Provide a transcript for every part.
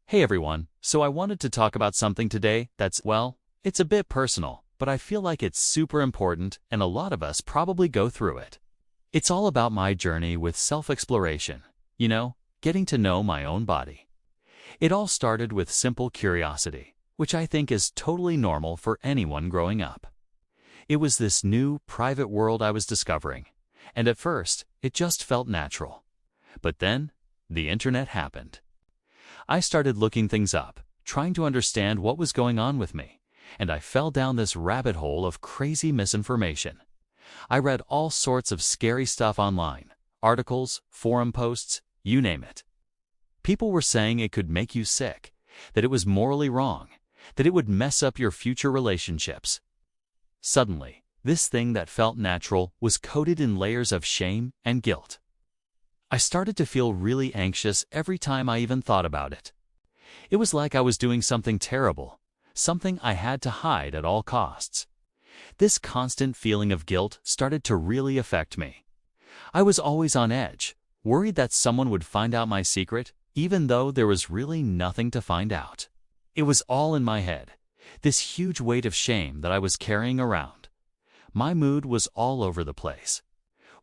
Hey everyone, so I wanted to talk about something today that's, well, it's a bit personal, but I feel like it's super important and a lot of us probably go through it. It's all about my journey with self-exploration, getting to know my own body. It all started with simple curiosity, which I think is totally normal for anyone growing up. It was this new, private world I was discovering, and at first, it just felt natural. But then, the internet happened. I started looking things up, trying to understand what was going on with me, and I fell down this rabbit hole of crazy misinformation. I read all sorts of scary stuff online, articles, forum posts, you name it. People were saying it could make you sick, that it was morally wrong, that it would mess up your future relationships. Suddenly, this thing that felt natural was coated in layers of shame and guilt. I started to feel really anxious every time I even thought about it. It was like I was doing something terrible, something I had to hide at all costs. This constant feeling of guilt started to really affect me. I was always on edge, worried that someone would find out my secret, even though there was really nothing to find out. It was all in my head, this huge weight of shame that I was carrying around. My mood was all over the place.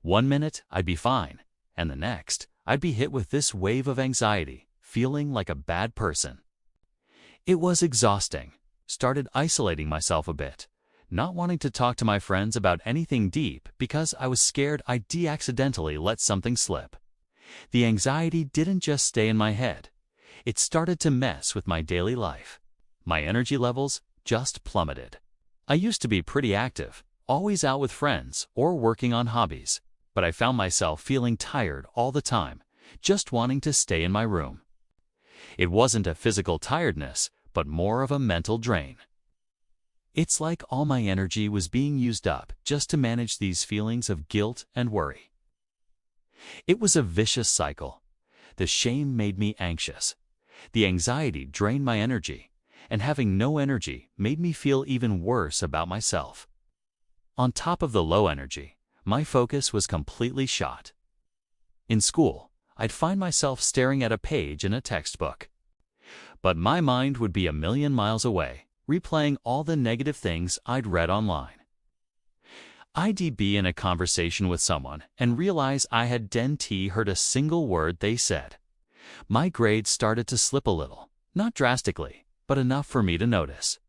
One minute, I'd be fine. And the next, I'd be hit with this wave of anxiety, feeling like a bad person. It was exhausting. Started isolating myself a bit, not wanting to talk to my friends about anything deep because I was scared I'd accidentally let something slip. The anxiety didn't just stay in my head. It started to mess with my daily life. My energy levels just plummeted. I used to be pretty active, always out with friends or working on hobbies. But I found myself feeling tired all the time, just wanting to stay in my room. It wasn't a physical tiredness, but more of a mental drain. It's like all my energy was being used up just to manage these feelings of guilt and worry. It was a vicious cycle. The shame made me anxious. The anxiety drained my energy, and having no energy made me feel even worse about myself. On top of the low energy, my focus was completely shot. In school, I'd find myself staring at a page in a textbook. But my mind would be a million miles away, replaying all the negative things I'd read online. I'd be in a conversation with someone and realize I hadn't heard a single word they said. My grades started to slip a little, not drastically, but enough for me to notice.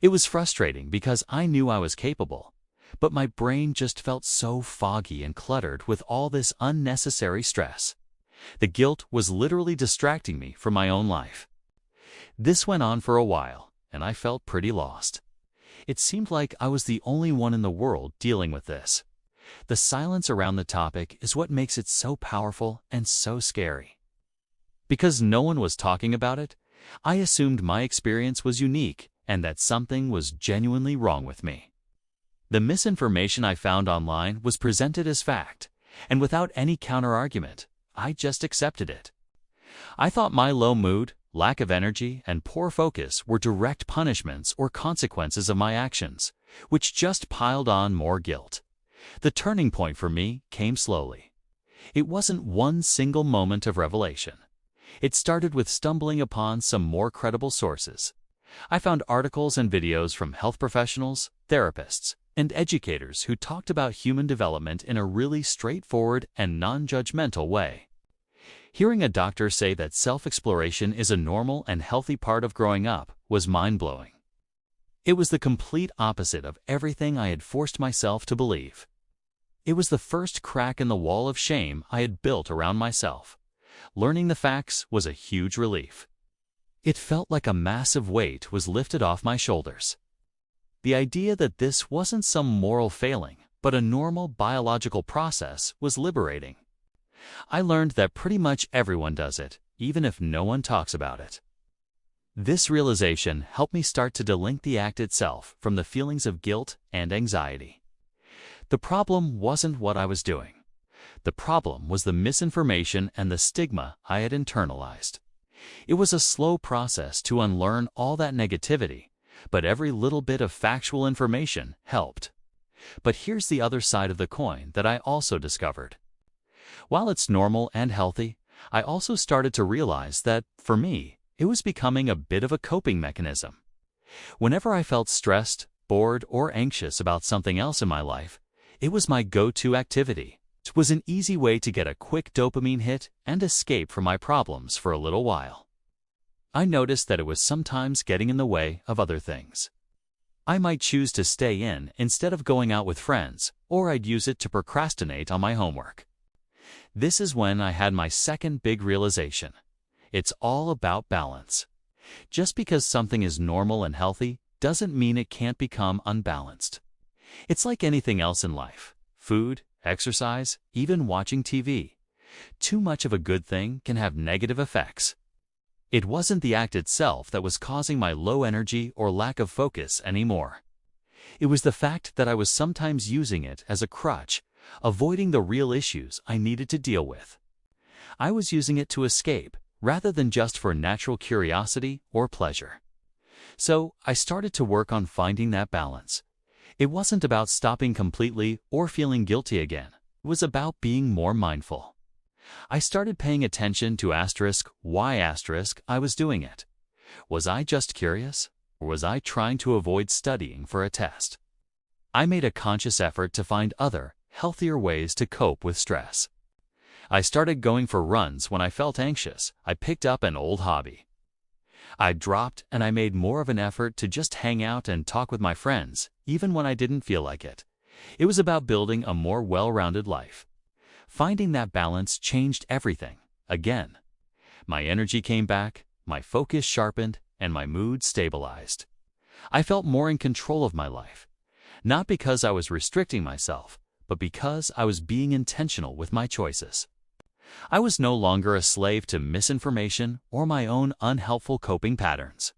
It was frustrating because I knew I was capable. But my brain just felt so foggy and cluttered with all this unnecessary stress. The guilt was literally distracting me from my own life. This went on for a while, and I felt pretty lost. It seemed like I was the only one in the world dealing with this. The silence around the topic is what makes it so powerful and so scary. Because no one was talking about it, I assumed my experience was unique and that something was genuinely wrong with me. The misinformation I found online was presented as fact, and without any counter-argument, I just accepted it. I thought my low mood, lack of energy, and poor focus were direct punishments or consequences of my actions, which just piled on more guilt. The turning point for me came slowly. It wasn't one single moment of revelation. It started with stumbling upon some more credible sources. I found articles and videos from health professionals, therapists, and educators who talked about human development in a really straightforward and non-judgmental way. Hearing a doctor say that self-exploration is a normal and healthy part of growing up was mind-blowing. It was the complete opposite of everything I had forced myself to believe. It was the first crack in the wall of shame I had built around myself. Learning the facts was a huge relief. It felt like a massive weight was lifted off my shoulders. The idea that this wasn't some moral failing, but a normal biological process was liberating. I learned that pretty much everyone does it, even if no one talks about it. This realization helped me start to delink the act itself from the feelings of guilt and anxiety. The problem wasn't what I was doing. The problem was the misinformation and the stigma I had internalized. It was a slow process to unlearn all that negativity, but every little bit of factual information helped. But here's the other side of the coin that I also discovered. While it's normal and healthy, I also started to realize that, for me, It was becoming a bit of a coping mechanism. Whenever I felt stressed, bored, or anxious about something else in my life, it was my go-to activity. It was an easy way to get a quick dopamine hit and escape from my problems for a little while. I noticed that it was sometimes getting in the way of other things. I might choose to stay in instead of going out with friends, or I'd use it to procrastinate on my homework. This is when I had my second big realization. It's all about balance. Just because something is normal and healthy doesn't mean it can't become unbalanced. It's like anything else in life: food, exercise, even watching TV. Too much of a good thing can have negative effects. It wasn't the act itself that was causing my low energy or lack of focus anymore. It was the fact that I was sometimes using it as a crutch, avoiding the real issues I needed to deal with. I was using it to escape, rather than just for natural curiosity or pleasure. So I started to work on finding that balance. It wasn't about stopping completely or feeling guilty again. It was about being more mindful. I started paying attention to why I was doing it. Was I just curious, or was I trying to avoid studying for a test? I made a conscious effort to find other, healthier ways to cope with stress. I started going for runs when I felt anxious. I picked up an old hobby. I dropped and I made more of an effort to just hang out and talk with my friends, even when I didn't feel like it. It was about building a more well-rounded life. Finding that balance changed everything. Again, my energy came back, my focus sharpened, and my mood stabilized. I felt more in control of my life, not because I was restricting myself, but because I was being intentional with my choices. I was no longer a slave to misinformation or my own unhelpful coping patterns.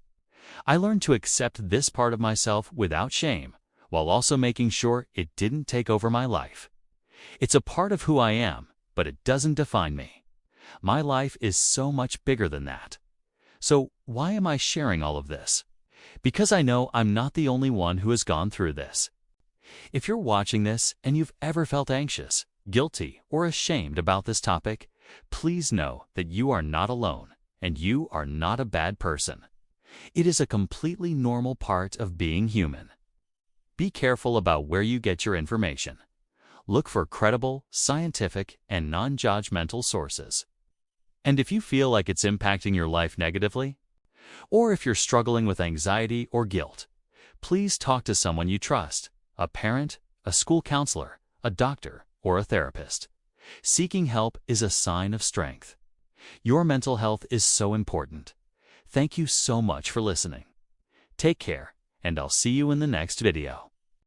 I learned to accept this part of myself without shame, while also making sure it didn't take over my life. It's a part of who I am, but it doesn't define me. My life is so much bigger than that. So why am I sharing all of this? Because I know I'm not the only one who has gone through this. If you're watching this and you've ever felt anxious, guilty, or ashamed about this topic, please know that you are not alone and you are not a bad person. It is a completely normal part of being human. Be careful about where you get your information. Look for credible, scientific, and non-judgmental sources. And if you feel like it's impacting your life negatively, or if you're struggling with anxiety or guilt, please talk to someone you trust: a parent, a school counselor, a doctor, or a therapist. Seeking help is a sign of strength. Your mental health is so important. Thank you so much for listening. Take care, and I'll see you in the next video.